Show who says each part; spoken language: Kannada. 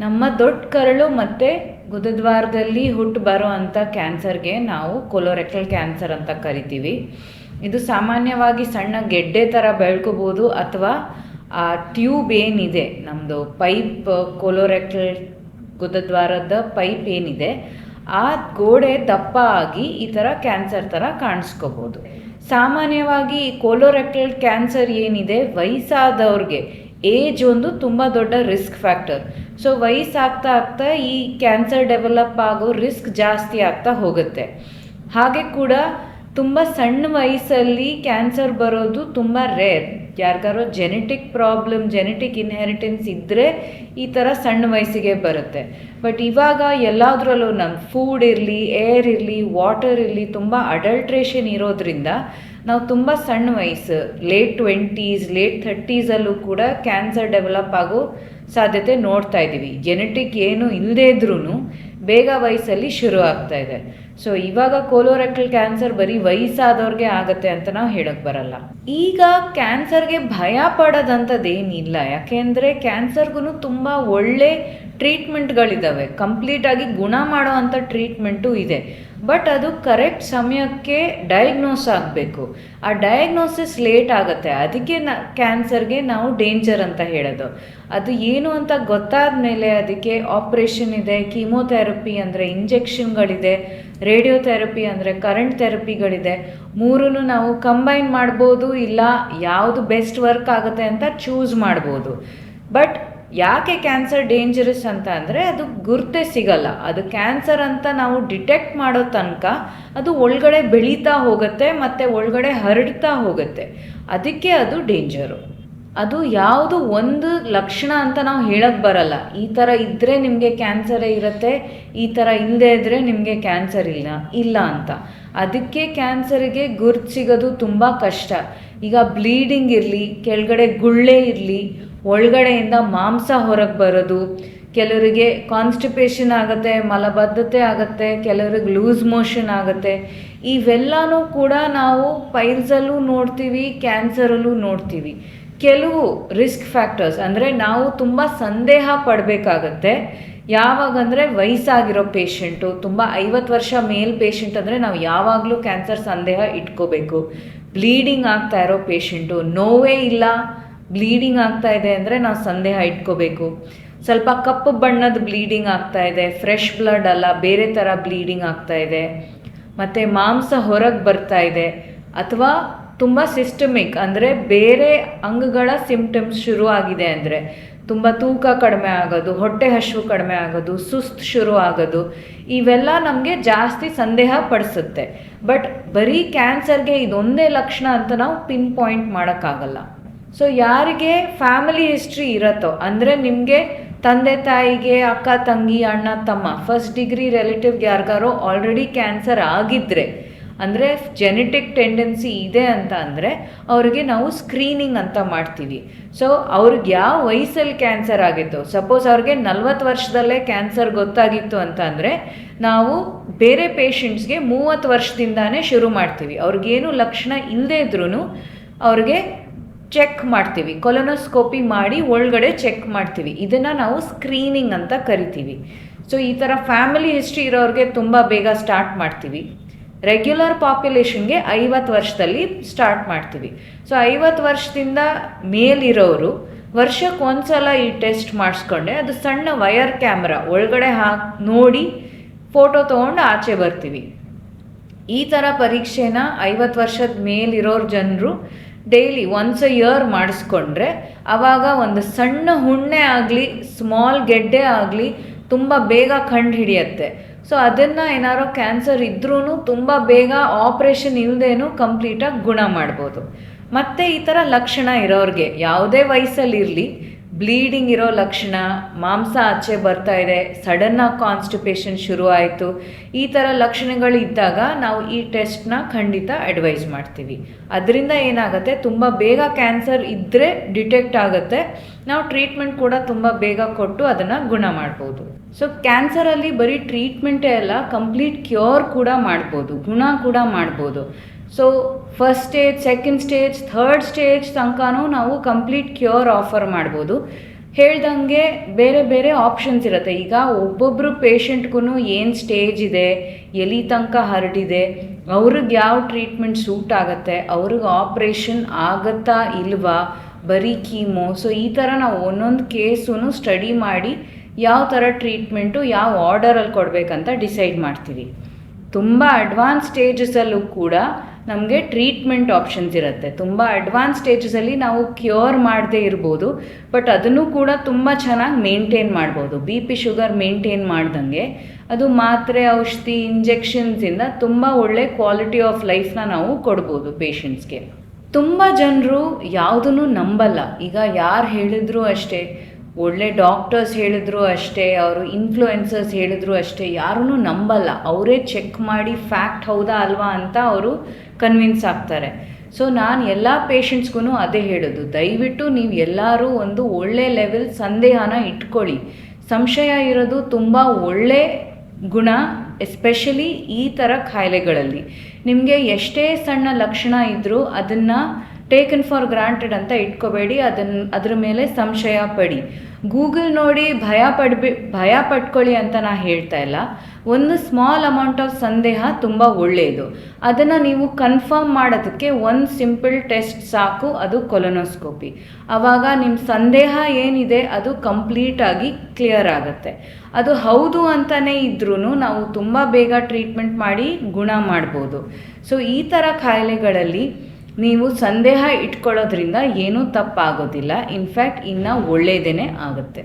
Speaker 1: ನಮ್ಮ ದೊಡ್ಡ ಕರಳು ಮತ್ತು ಗುದದ್ವಾರದಲ್ಲಿ ಹುಟ್ಟು ಬರೋ ಅಂಥ ಕ್ಯಾನ್ಸರ್ಗೆ ನಾವು ಕೊಲೋರೆಕ್ಟಲ್ ಕ್ಯಾನ್ಸರ್ ಅಂತ ಕರಿತೀವಿ. ಇದು ಸಾಮಾನ್ಯವಾಗಿ ಸಣ್ಣ ಗೆಡ್ಡೆ ಥರ ಬೆಳ್ಕೋಬೋದು, ಅಥವಾ ಆ ಟ್ಯೂಬ್ ಏನಿದೆ ನಮ್ಮದು ಪೈಪ್, ಕೊಲೋರೆಕ್ಟಲ್ ಗುದದ್ವಾರದ ಪೈಪ್ ಏನಿದೆ ಆ ಗೋಡೆ ದಪ್ಪ ಆಗಿ ಈ ಥರ ಕ್ಯಾನ್ಸರ್ ಥರ ಕಾಣಿಸ್ಕೋಬೋದು. ಸಾಮಾನ್ಯವಾಗಿ ಈ ಕೊಲೋರೆಕ್ಟಲ್ ಕ್ಯಾನ್ಸರ್ ಏನಿದೆ ವಯಸ್ಸಾದವ್ರಿಗೆ, ಏಜ್ ಒಂದು ತುಂಬ ದೊಡ್ಡ ರಿಸ್ಕ್ ಫ್ಯಾಕ್ಟರ್. ಸೊ ವಯಸ್ಸಾಗ್ತಾ ಆಗ್ತಾ ಈ ಕ್ಯಾನ್ಸರ್ ಡೆವಲಪ್ ಆಗೋ ರಿಸ್ಕ್ ಜಾಸ್ತಿ ಆಗ್ತಾ ಹೋಗುತ್ತೆ. ಹಾಗೆ ಕೂಡ ತುಂಬ ಸಣ್ಣ ವಯಸ್ಸಲ್ಲಿ ಕ್ಯಾನ್ಸರ್ ಬರೋದು ತುಂಬ ರೇರ್. ಯಾರಿಗಾರೋ ಜೆನೆಟಿಕ್ ಪ್ರಾಬ್ಲಮ್, ಜೆನೆಟಿಕ್ ಇನ್ಹೆರಿಟೆನ್ಸ್ ಇದ್ದರೆ ಈ ಥರ ಸಣ್ಣ ವಯಸ್ಸಿಗೆ ಬರುತ್ತೆ. ಬಟ್ ಇವಾಗ ಎಲ್ಲದರಲ್ಲೂ ನಮ್ಮ ಫುಡ್ ಇರಲಿ, ಏರ್ ಇರಲಿ, ವಾಟರ್ ಇರಲಿ, ತುಂಬ ಅಡಲ್ಟ್ರೇಷನ್ ಇರೋದ್ರಿಂದ ನಾವು ತುಂಬ ಸಣ್ಣ ವಯಸ್ಸು, ಲೇಟ್ 20s, ಲೇಟ್ 30sಲ್ಲೂ ಕೂಡ ಕ್ಯಾನ್ಸರ್ ಡೆವಲಪ್ ಆಗೋ ಸಾಧ್ಯತೆ ನೋಡ್ತಾ ಇದ್ದೀವಿ. ಜೆನೆಟಿಕ್ ಏನು ಇಲ್ಲದೇ ಇದ್ರೂ ಬೇಗ ವಯಸ್ಸಲ್ಲಿ ಶುರು ಆಗ್ತಾ ಇದೆ. ಸೊ ಇವಾಗ ಕೊಲೋರೆಕ್ಟಲ್ ಕ್ಯಾನ್ಸರ್ ಬರೀ ವಯಸ್ಸಾದವ್ರಿಗೆ ಆಗತ್ತೆ ಅಂತ ನಾವು ಹೇಳಕ್ಕೆ ಬರಲ್ಲ. ಈಗ ಕ್ಯಾನ್ಸರ್ಗೆ ಭಯ ಪಡೋದಂಥದ್ದೇನಿಲ್ಲ, ಯಾಕೆಂದರೆ ಕ್ಯಾನ್ಸರ್ಗೂ ತುಂಬ ಒಳ್ಳೆ ಟ್ರೀಟ್ಮೆಂಟ್ಗಳಿದ್ದಾವೆ. ಕಂಪ್ಲೀಟಾಗಿ ಗುಣ ಮಾಡೋ ಅಂಥ ಟ್ರೀಟ್ಮೆಂಟು ಇದೆ. ಬಟ್ ಅದು ಕರೆಕ್ಟ್ ಸಮಯಕ್ಕೆ ಡಯಾಗ್ನೋಸ್ ಆಗಬೇಕು. ಆ ಡಯಾಗ್ನೋಸಿಸ್ ಲೇಟ್ ಆಗುತ್ತೆ. ಅದಕ್ಕೆ ಕ್ಯಾನ್ಸರ್ಗೆ ನಾವು ಡೇಂಜರ್ ಅಂತ ಹೇಳೋದು. ಅದು ಏನು ಅಂತ ಗೊತ್ತಾದ ಮೇಲೆ ಅದಕ್ಕೆ ಆಪ್ರೇಷನ್ ಇದೆ, ಕೀಮೋಥೆರಪಿ ಅಂದರೆ ಇಂಜೆಕ್ಷನ್ಗಳಿದೆ, ರೇಡಿಯೋಥೆರಪಿ ಅಂದರೆ ಕರೆಂಟ್ ಥೆರಪಿಗಳಿದೆ. ಮೂರನ್ನು ನಾವು ಕಂಬೈನ್ ಮಾಡ್ಬೋದು, ಇಲ್ಲ ಯಾವುದು ಬೆಸ್ಟ್ ವರ್ಕ್ ಆಗುತ್ತೆ ಅಂತ ಚೂಸ್ ಮಾಡ್ಬೋದು. ಬಟ್ ಯಾಕೆ ಕ್ಯಾನ್ಸರ್ ಡೇಂಜರಸ್ ಅಂತ ಅಂದರೆ ಅದು ಗುರ್ತೇ ಸಿಗಲ್ಲ. ಅದು ಕ್ಯಾನ್ಸರ್ ಅಂತ ನಾವು ಡಿಟೆಕ್ಟ್ ಮಾಡೋ ತನಕ ಅದು ಒಳಗಡೆ ಬೆಳೀತಾ ಹೋಗುತ್ತೆ ಮತ್ತು ಒಳಗಡೆ ಹರಡ್ತಾ ಹೋಗುತ್ತೆ. ಅದಕ್ಕೆ ಅದು ಡೇಂಜರು. ಅದು ಯಾವುದು ಒಂದು ಲಕ್ಷಣ ಅಂತ ನಾವು ಹೇಳಕ್ಕೆ ಬರಲ್ಲ. ಈ ಥರ ಇದ್ದರೆ ನಿಮಗೆ ಕ್ಯಾನ್ಸರೇ ಇರುತ್ತೆ, ಈ ಥರ ಇಲ್ಲದೇ ಇದ್ದರೆ ನಿಮಗೆ ಕ್ಯಾನ್ಸರ್ ಇಲ್ಲ ಅಂತ. ಅದಕ್ಕೆ ಕ್ಯಾನ್ಸರಿಗೆ ಗುರ್ತು ಸಿಗೋದು ತುಂಬ ಕಷ್ಟ. ಈಗ ಬ್ಲೀಡಿಂಗ್ ಇರಲಿ, ಕೆಳಗಡೆ ಗುಳ್ಳೆ ಇರಲಿ, ಒಳಗಡೆಯಿಂದ ಮಾಂಸ ಹೊರಗೆ ಬರೋದು, ಕೆಲವರಿಗೆ ಕಾನ್ಸ್ಟಿಪೇಷನ್ ಆಗುತ್ತೆ, ಮಲಬದ್ಧತೆ ಆಗುತ್ತೆ, ಕೆಲವ್ರಿಗೆ ಲೂಸ್ ಮೋಷನ್ ಆಗುತ್ತೆ. ಇವೆಲ್ಲನೂ ಕೂಡ ನಾವು ಪೈಲ್ಸಲ್ಲೂ ನೋಡ್ತೀವಿ, ಕ್ಯಾನ್ಸರಲ್ಲೂ ನೋಡ್ತೀವಿ. ಕೆಲವು ರಿಸ್ಕ್ ಫ್ಯಾಕ್ಟರ್ಸ್ ಅಂದರೆ ನಾವು ತುಂಬ ಸಂದೇಹ ಪಡಬೇಕಾಗತ್ತೆ. ಯಾವಾಗಂದರೆ ವಯಸ್ಸಾಗಿರೋ ಪೇಷಂಟು, ತುಂಬ 50 ವರ್ಷ ಮೇಲ್ ಪೇಷಂಟ್ ಅಂದರೆ ನಾವು ಯಾವಾಗಲೂ ಕ್ಯಾನ್ಸರ್ ಸಂದೇಹ ಇಟ್ಕೋಬೇಕು. ಬ್ಲೀಡಿಂಗ್ ಆಗ್ತಾ ಇರೋ ಪೇಷಂಟು, ನೋವೇ ಇಲ್ಲ ಬ್ಲೀಡಿಂಗ್ ಆಗ್ತಾ ಇದೆ ಅಂದರೆ ನಾವು ಸಂದೇಹ ಇಟ್ಕೋಬೇಕು. ಸ್ವಲ್ಪ ಕಪ್ಪು ಬಣ್ಣದ ಬ್ಲೀಡಿಂಗ್ ಆಗ್ತಾ ಇದೆ, ಫ್ರೆಶ್ ಬ್ಲಡ್ ಅಲ್ಲ, ಬೇರೆ ಥರ ಬ್ಲೀಡಿಂಗ್ ಆಗ್ತಾ ಇದೆ, ಮತ್ತು ಮಾಂಸ ಹೊರಗೆ ಬರ್ತಾ ಇದೆ, ಅಥವಾ ತುಂಬ ಸಿಸ್ಟಮಿಕ್ ಅಂದರೆ ಬೇರೆ ಅಂಗಗಳ ಸಿಂಪ್ಟಮ್ಸ್ ಶುರು ಆಗಿದೆ ಅಂದರೆ ತುಂಬ ತೂಕ ಕಡಿಮೆ ಆಗೋದು, ಹೊಟ್ಟೆ ಹಸಿವು ಕಡಿಮೆ ಆಗೋದು, ಸುಸ್ತು ಶುರು ಆಗೋದು, ಇವೆಲ್ಲ ನಮಗೆ ಜಾಸ್ತಿ ಸಂದೇಹ ಪಡಿಸುತ್ತೆ. ಬಟ್ ಬರೀ ಕ್ಯಾನ್ಸರ್ಗೆ ಇದೊಂದೇ ಲಕ್ಷಣ ಅಂತ ನಾವು ಪಿನ್ ಪಾಯಿಂಟ್ ಮಾಡೋಕ್ಕಾಗಲ್ಲ. ಸೊ ಯಾರಿಗೆ ಫ್ಯಾಮಿಲಿ ಹಿಸ್ಟ್ರಿ ಇರತ್ತೋ, ಅಂದರೆ ನಿಮಗೆ ತಂದೆ ತಾಯಿಗೆ, ಅಕ್ಕ ತಂಗಿ, ಅಣ್ಣ ತಮ್ಮ, ಫಸ್ಟ್ ಡಿಗ್ರಿ ರಿಲೇಟಿವ್ಗೆ ಯಾರಿಗಾರೋ ಆಲ್ರೆಡಿ ಕ್ಯಾನ್ಸರ್ ಆಗಿದ್ದರೆ, ಅಂದರೆ ಜೆನೆಟಿಕ್ ಟೆಂಡೆನ್ಸಿ ಇದೆ ಅಂತ ಅಂದರೆ ಅವ್ರಿಗೆ ನಾವು ಸ್ಕ್ರೀನಿಂಗ್ ಅಂತ ಮಾಡ್ತೀವಿ. ಸೊ ಅವ್ರಿಗೆ ಯಾವ ವಯಸ್ಸಲ್ಲಿ ಕ್ಯಾನ್ಸರ್ ಆಗಿತ್ತು, ಸಪೋಸ್ ಅವ್ರಿಗೆ 40 ವರ್ಷದಲ್ಲೇ ಕ್ಯಾನ್ಸರ್ ಗೊತ್ತಾಗಿತ್ತು ಅಂತ ಅಂದರೆ ನಾವು ಬೇರೆ ಪೇಷಂಟ್ಸ್ಗೆ 30 ವರ್ಷದಿಂದಾನೇ ಶುರು ಮಾಡ್ತೀವಿ. ಅವ್ರಿಗೇನು ಲಕ್ಷಣ ಇಲ್ಲದೇ ಇದ್ರೂ ಅವ್ರಿಗೆ ಚೆಕ್ ಮಾಡ್ತೀವಿ, ಕೊಲೊನೋಸ್ಕೋಪಿ ಮಾಡಿ ಒಳಗಡೆ ಚೆಕ್ ಮಾಡ್ತೀವಿ. ಇದನ್ನು ನಾವು ಸ್ಕ್ರೀನಿಂಗ್ ಅಂತ ಕರಿತೀವಿ. ಸೊ ಈ ಥರ ಫ್ಯಾಮಿಲಿ ಹಿಸ್ಟ್ರಿ ಇರೋರಿಗೆ ತುಂಬ ಬೇಗ ಸ್ಟಾರ್ಟ್ ಮಾಡ್ತೀವಿ. ರೆಗ್ಯುಲರ್ ಪಾಪ್ಯುಲೇಷನ್ಗೆ 50 ವರ್ಷದಲ್ಲಿ ಸ್ಟಾರ್ಟ್ ಮಾಡ್ತೀವಿ. ಸೊ 50 ವರ್ಷದಿಂದ ಮೇಲಿರೋರು ವರ್ಷಕ್ಕೆ ಒಂದ್ಸಲ ಈ ಟೆಸ್ಟ್ ಮಾಡಿಸ್ಕೊಂಡೆ, ಅದು ಸಣ್ಣ ವಯರ್ ಕ್ಯಾಮ್ರಾ ಒಳಗಡೆ ನೋಡಿ ಫೋಟೋ ತೊಗೊಂಡು ಆಚೆ ಬರ್ತೀವಿ. ಈ ಥರ ಪರೀಕ್ಷೆನ 50 ವರ್ಷದ ಮೇಲಿರೋರು ಜನರು ಡೈಲಿ ಒನ್ಸ್ ಅ ಇಯರ್ ಮಾಡಿಸ್ಕೊಂಡ್ರೆ ಆವಾಗ ಒಂದು ಸಣ್ಣ ಹುಣ್ಣೆ ಆಗಲಿ, ಸ್ಮಾಲ್ ಗೆಡ್ಡೆ ಆಗಲಿ ತುಂಬ ಬೇಗ ಕಂಡು ಹಿಡಿಯುತ್ತೆ. ಸೊ ಅದನ್ನು ಏನಾರೋ ಕ್ಯಾನ್ಸರ್ ಇದ್ರೂ ತುಂಬ ಬೇಗ ಆಪ್ರೇಷನ್ ಇಲ್ಲದೇನೂ ಕಂಪ್ಲೀಟಾಗಿ ಗುಣ ಮಾಡ್ಬೋದು. ಮತ್ತು ಈ ಥರ ಲಕ್ಷಣ ಇರೋರಿಗೆ ಯಾವುದೇ ವಯಸ್ಸಲ್ಲಿರಲಿ, ಬ್ಲೀಡಿಂಗ್ ಇರೋ ಲಕ್ಷಣ, ಮಾಂಸ ಆಚೆ ಬರ್ತಾ ಇದೆ, ಸಡನ್ನಾಗಿ ಕಾನ್ಸ್ಟಿಪೇಷನ್ ಶುರು ಆಯಿತು, ಈ ಥರ ಲಕ್ಷಣಗಳಿದ್ದಾಗ ನಾವು ಈ ಟೆಸ್ಟ್ನ ಖಂಡಿತ ಅಡ್ವೈಸ್ ಮಾಡ್ತೀವಿ. ಅದರಿಂದ ಏನಾಗುತ್ತೆ, ತುಂಬ ಬೇಗ ಕ್ಯಾನ್ಸರ್ ಇದ್ದರೆ ಡಿಟೆಕ್ಟ್ ಆಗುತ್ತೆ, ನಾವು ಟ್ರೀಟ್ಮೆಂಟ್ ಕೂಡ ತುಂಬ ಬೇಗ ಕೊಟ್ಟು ಅದನ್ನು ಗುಣ ಮಾಡ್ಬೋದು. ಸೊ ಕ್ಯಾನ್ಸರಲ್ಲಿ ಬರೀ ಟ್ರೀಟ್ಮೆಂಟೇ ಅಲ್ಲ, ಕಂಪ್ಲೀಟ್ ಕ್ಯೂರ್ ಕೂಡ ಮಾಡ್ಬೋದು, ಗುಣ ಕೂಡ ಮಾಡ್ಬೋದು. So first stage, second stage, third stage ತನಕನೂ ನಾವು ಕಂಪ್ಲೀಟ್ ಕ್ಯೂರ್ ಆಫರ್ ಮಾಡ್ಬೋದು. ಹೇಳ್ದಂಗೆ ಬೇರೆ ಬೇರೆ ಆಪ್ಷನ್ಸ್ ಇರುತ್ತೆ. ಈಗ ಒಬ್ಬೊಬ್ಬರು ಪೇಷಂಟ್ಗೂ ಏನು ಸ್ಟೇಜ್ ಇದೆ, ಎಲ್ಲಿ ತನಕ ಹರಡಿದೆ, ಅವ್ರಿಗೆ ಯಾವ ಟ್ರೀಟ್ಮೆಂಟ್ ಸೂಟ್ ಆಗುತ್ತೆ, ಅವ್ರಿಗೆ ಆಪ್ರೇಷನ್ ಆಗುತ್ತಾ ಇಲ್ವಾ, ಬರೀ ಕೀಮೋ. ಸೊ ಈ ಥರ ನಾವು ಒಂದೊಂದು ಕೇಸೂ ಸ್ಟಡಿ ಮಾಡಿ ಯಾವ ಥರ ಟ್ರೀಟ್ಮೆಂಟು ಯಾವ ಆರ್ಡರಲ್ಲಿ ಕೊಡಬೇಕಂತ ಡಿಸೈಡ್ ಮಾಡ್ತೀವಿ. ತುಂಬ ಅಡ್ವಾನ್ಸ್ ಸ್ಟೇಜಸಲ್ಲೂ ಕೂಡ ನಮಗೆ ಟ್ರೀಟ್ಮೆಂಟ್ ಆಪ್ಷನ್ಸ್ ಇರುತ್ತೆ. ತುಂಬ ಅಡ್ವಾನ್ಸ್ ಸ್ಟೇಜಸಲ್ಲಿ ನಾವು ಕ್ಯೂರ್ ಮಾಡದೇ ಇರ್ಬೋದು, ಬಟ್ ಅದನ್ನು ಕೂಡ ತುಂಬ ಚೆನ್ನಾಗಿ ಮೇಂಟೈನ್ ಮಾಡ್ಬೋದು. ಬಿ ಪಿ ಶುಗರ್ ಮೇಂಟೈನ್ ಮಾಡ್ದಂಗೆ ಅದು ಮಾತ್ರೆ, ಔಷಧಿ, ಇಂಜೆಕ್ಷನ್ಸಿಂದ ತುಂಬ ಒಳ್ಳೆ ಕ್ವಾಲಿಟಿ ಆಫ್ ಲೈಫ್ನ ನಾವು ಕೊಡ್ಬೋದು ಪೇಷಂಟ್ಸ್ಗೆ. ತುಂಬ ಜನರು ಯಾವುದನ್ನು ನಂಬಲ್ಲ. ಈಗ ಯಾರು ಹೇಳಿದ್ರು ಅಷ್ಟೇ, ಒಳ್ಳೆ ಡಾಕ್ಟರ್ಸ್ ಹೇಳಿದ್ರು ಅಷ್ಟೇ, ಅವರು ಇನ್ಫ್ಲೂಯೆನ್ಸರ್ಸ್ ಹೇಳಿದ್ರು ಅಷ್ಟೇ, ಯಾರೂ ನಂಬಲ್ಲ. ಅವರೇ ಚೆಕ್ ಮಾಡಿ ಫ್ಯಾಕ್ಟ್ ಹೌದಾ ಅಲ್ವಾ ಅಂತ ಅವರು ಕನ್ವಿನ್ಸ್ ಆಗ್ತಾರೆ. ಸೊ ನಾನು ಎಲ್ಲ ಪೇಷಂಟ್ಸ್ಗೂ ಅದೇ ಹೇಳೋದು, ದಯವಿಟ್ಟು ನೀವು ಎಲ್ಲರೂ ಒಂದು ಒಳ್ಳೆ ಲೆವೆಲ್ ಸಂದೇಹನ ಇಟ್ಕೊಳ್ಳಿ. ಸಂಶಯ ಇರೋದು ತುಂಬ ಒಳ್ಳೆ ಗುಣ, ಎಸ್ಪೆಷಲಿ ಈ ಥರ ಕಾಯಿಲೆಗಳಲ್ಲಿ. ನಿಮಗೆ ಎಷ್ಟೇ ಸಣ್ಣ ಲಕ್ಷಣ ಇದ್ದರೂ ಅದನ್ನು ಟೇಕನ್ ಫಾರ್ ಗ್ರಾಂಟೆಡ್ ಅಂತ ಇಟ್ಕೋಬೇಡಿ, ಅದ್ರ ಮೇಲೆ ಸಂಶಯ ಪಡಿ. ಗೂಗಲ್ ನೋಡಿ ಭಯ ಪಟ್ಕೊಳ್ಳಿ ಅಂತ ನಾನು ಹೇಳ್ತಾ ಇಲ್ಲ. ಒಂದು ಸ್ಮಾಲ್ ಅಮೌಂಟ್ ಆಫ್ ಸಂದೇಹ ತುಂಬ ಒಳ್ಳೆಯದು. ಅದನ್ನು ನೀವು ಕನ್ಫರ್ಮ್ ಮಾಡೋದಕ್ಕೆ ಒಂದು ಸಿಂಪಲ್ ಟೆಸ್ಟ್ ಸಾಕು, ಅದು ಕೊಲೊನೋಸ್ಕೋಪಿ. ಆವಾಗ ನಿಮ್ಮ ಸಂದೇಹ ಏನಿದೆ ಅದು ಕಂಪ್ಲೀಟಾಗಿ ಕ್ಲಿಯರ್ ಆಗುತ್ತೆ. ಅದು ಹೌದು ಅಂತಲೇ ಇದ್ರೂ ನಾವು ತುಂಬ ಬೇಗ ಟ್ರೀಟ್ಮೆಂಟ್ ಮಾಡಿ ಗುಣ ಮಾಡ್ಬೋದು. ಸೊ ಈ ಥರ ಕಾಯಿಲೆಗಳಲ್ಲಿ ನೀವು ಸಂದೇಹ ಇಟ್ಕೊಳ್ಳೋದ್ರಿಂದ ಏನೂ ತಪ್ಪಾಗೋದಿಲ್ಲ. ಇನ್ಫ್ಯಾಕ್ಟ್ ಇನ್ನೂ ಒಳ್ಳೆಯದೇ ಆಗುತ್ತೆ.